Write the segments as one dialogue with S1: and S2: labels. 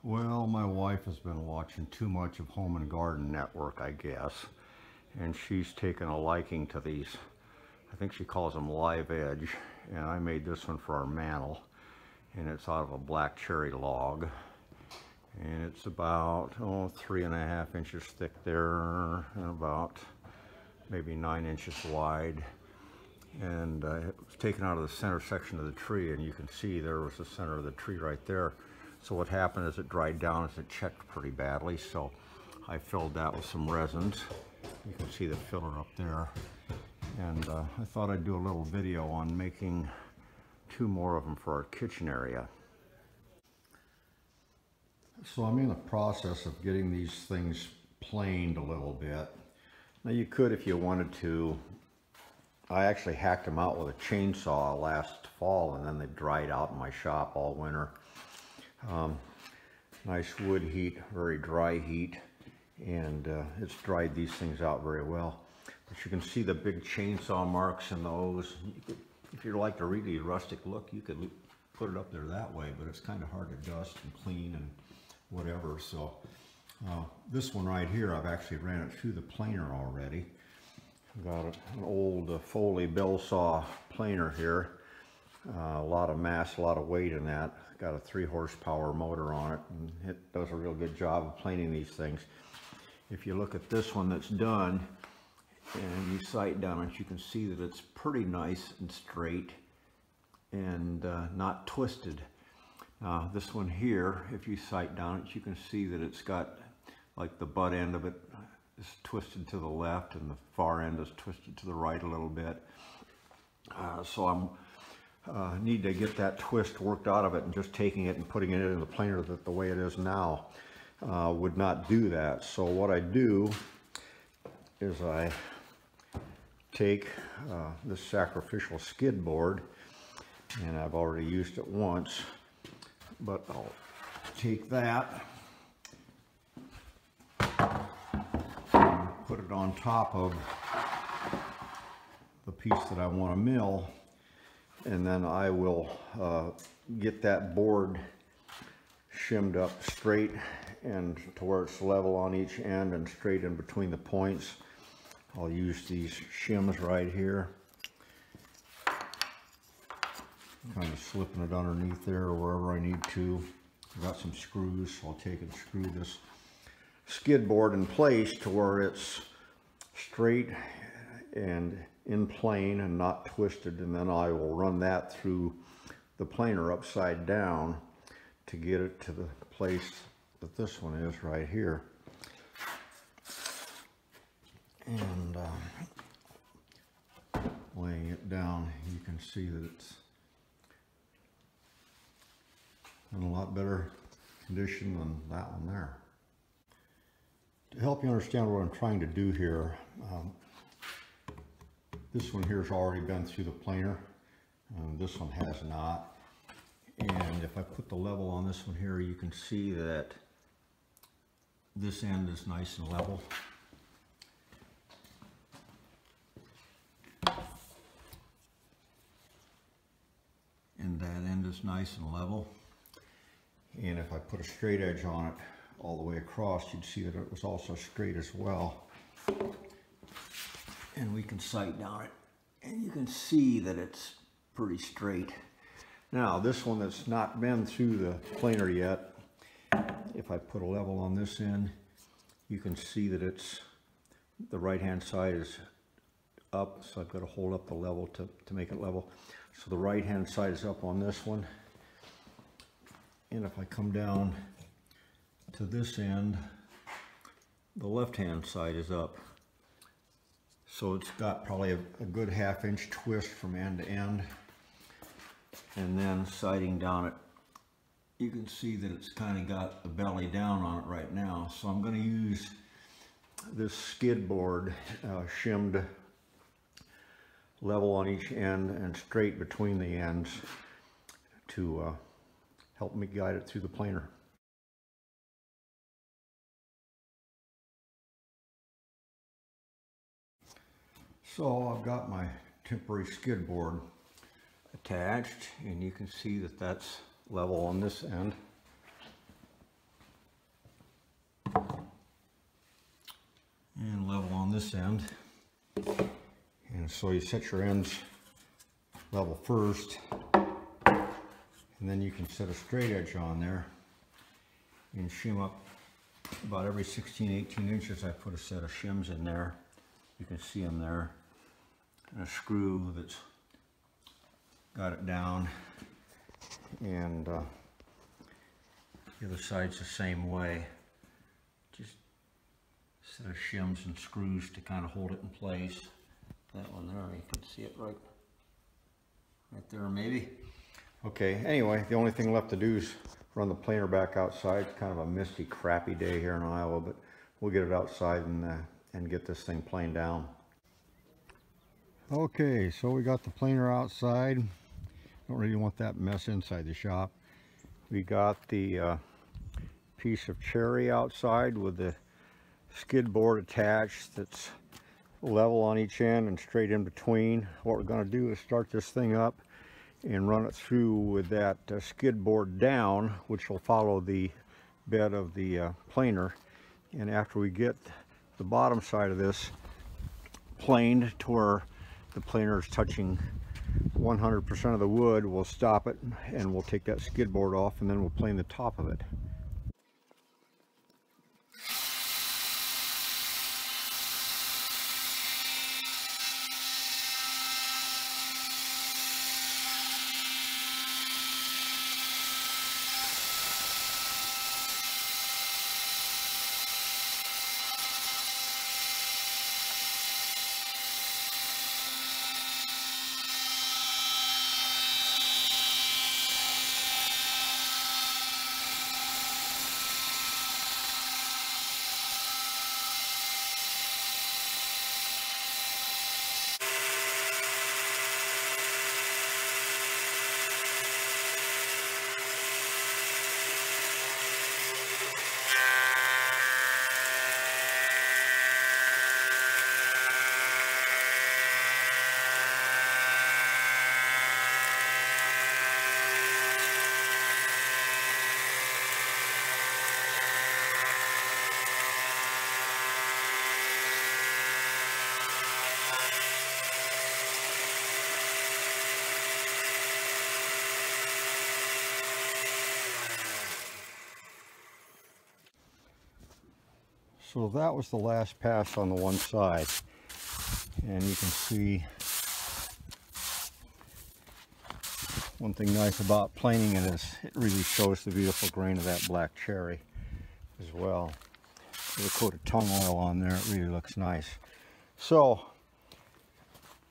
S1: Well, my wife has been watching too much of Home and Garden Network, I guess, and she's taken a liking to these. I think she calls them live edge, and I made this one for our mantle, and it's out of a black cherry log, and it's about 3.5 inches thick there, and about maybe 9 inches wide. And it was taken out of the center section of the tree, and you can see there was the center of the tree right there. So what happened is it dried down as it checked pretty badly, so I filled that with some resins. You can see the filler up there. And I thought I'd do a little video on making 2 more of them for our kitchen area. So I'm in the process of getting these things planed a little bit. Now you could, if you wanted to, I actually hacked them out with a chainsaw last fall, and then they dried out in my shop all winter. Nice wood heat, very dry heat, and it's dried these things out very well. But you can see the big chainsaw marks in those. If you'd like a really rustic look, you could put it up there that way, but it's kind of hard to dust and clean and whatever. So this one right here, I've actually ran it through the planer already. I've got an old Foley bell saw planer here. A lot of mass, a lot of weight in that. Got a 3 horsepower motor on it, and it does a real good job of planing these things. If you look at this one that's done, and you sight down it, you can see that it's pretty nice and straight and not twisted. This one here, if you sight down it, you can see that it's got, like, the butt end of it is twisted to the left and the far end is twisted to the right a little bit. So I'm need to get that twist worked out of it, and just taking it and putting it in the planer the way it is now would not do that. So what I do is I take this sacrificial skid board, and I've already used it once, but I'll take that and put it on top of the piece that I want to mill. And then I will get that board shimmed up straight and to where it's level on each end and straight in between the points. I'll use these shims right here. Kind of slipping it underneath there or wherever I need to. I've got some screws, so I'll take and screw this skid board in place to where it's straight and in plane and not twisted, and then I will run that through the planer upside down to get it to the place that this one is right here. And laying it down, you can see that it's in a lot better condition than that one there. To help you understand what I'm trying to do here, this one here has already been through the planer, this one has not. And if I put the level on this one here, you can see that this end is nice and level. And that end is nice and level. And if I put a straight edge on it all the way across, you'd see that it was also straight as well. And we can sight down it, and you can see that it's pretty straight. Now this one that's not been through the planer yet, if I put a level on this end, you can see that it's, the right hand side is up, so I've got to hold up the level to make it level. So the right hand side is up on this one, and if I come down to this end, the left hand side is up. So it's got probably a good 1/2 inch twist from end to end. And then sighting down it, you can see that it's kind of got the belly down on it right now. So I'm going to use this skid board shimmed level on each end and straight between the ends to help me guide it through the planer. So I've got my temporary skid board attached, and you can see that that's level on this end. this end. And so you set your ends level first, and then you can set a straight edge on there and shim up about every 16-18 inches. I put a set of shims in there. You can see them there, and a screw that's got it down, and the other side's the same way. Just a set of shims and screws to kind of hold it in place. That one there, you can see it right there maybe. Okay, anyway, the only thing left to do is run the planer back outside. It's kind of a misty, crappy day here in Iowa, but we'll get it outside and get this thing planed down. Okay, so we got the planer outside. Don't really want that mess inside the shop. We got the piece of cherry outside with the skid board attached that's level on each end and straight in between. What we're going to do is start this thing up and run it through with that skid board down, which will follow the bed of the planer. And after we get the bottom side of this planed to where the planer is touching 100% of the wood, we'll stop it and we'll take that skid board off, and then we'll plane the top of it. So that was the last pass on the one side, and you can see one thing nice about planing it is it really shows the beautiful grain of that black cherry as well. With a coat of tung oil on there, it really looks nice. So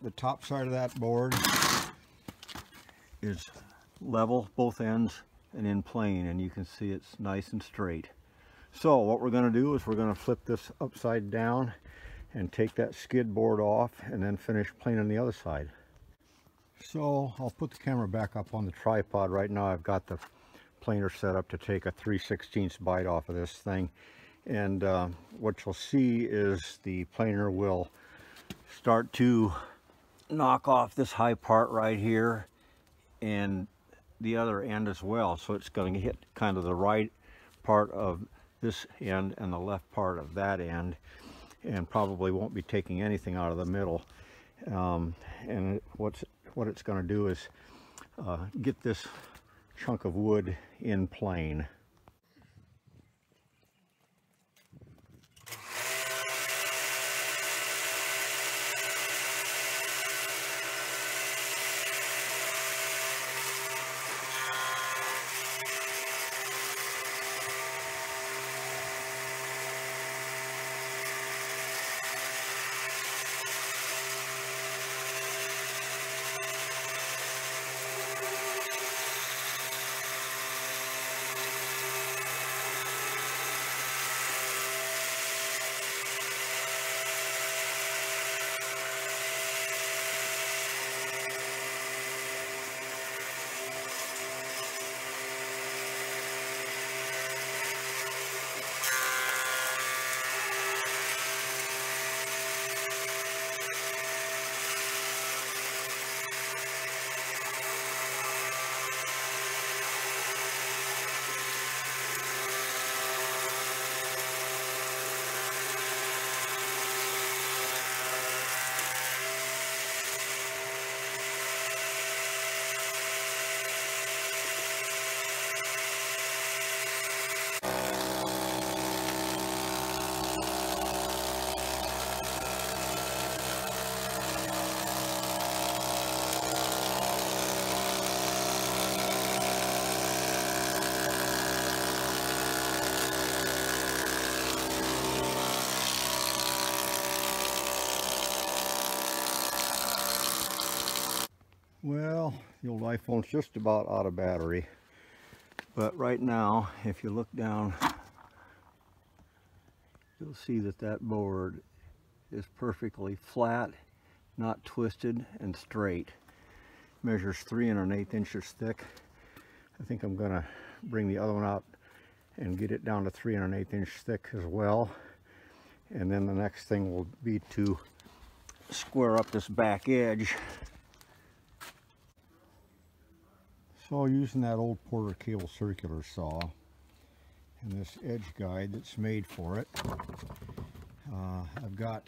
S1: the top side of that board is level, both ends, and in plane, and you can see it's nice and straight. So what we're going to do is we're going to flip this upside down and take that skid board off and then finish planing the other side. So I'll put the camera back up on the tripod. Right now I've got the planer set up to take a 3/16 bite off of this thing, and what you'll see is the planer will start to knock off this high part right here and the other end as well. So it's going to hit kind of the right part of this end and the left part of that end, and probably won't be taking anything out of the middle. And what it's going to do is get this chunk of wood in plane. Well, the old iPhone's just about out of battery. But right now, if you look down, you'll see that that board is perfectly flat, not twisted, and straight. Measures 3 1/8 inches thick. I think I'm gonna bring the other one out and get it down to 3 1/8 inch thick as well. And then the next thing will be to square up this back edge. So using that old Porter cable circular saw and this edge guide that's made for it, I've got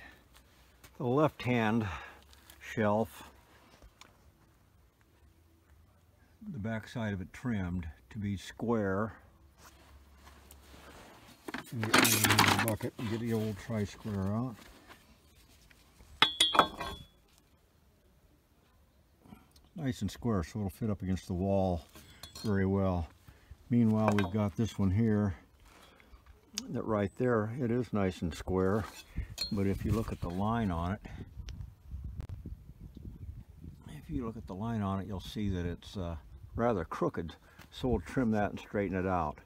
S1: the left hand shelf, the back side of it trimmed to be square. Get the bucket and get the old tri-square out. Nice and square, so it'll fit up against the wall very well. Meanwhile, we've got this one here that right there, it is nice and square, but if you look at the line on it, you'll see that it's rather crooked, so we'll trim that and straighten it out.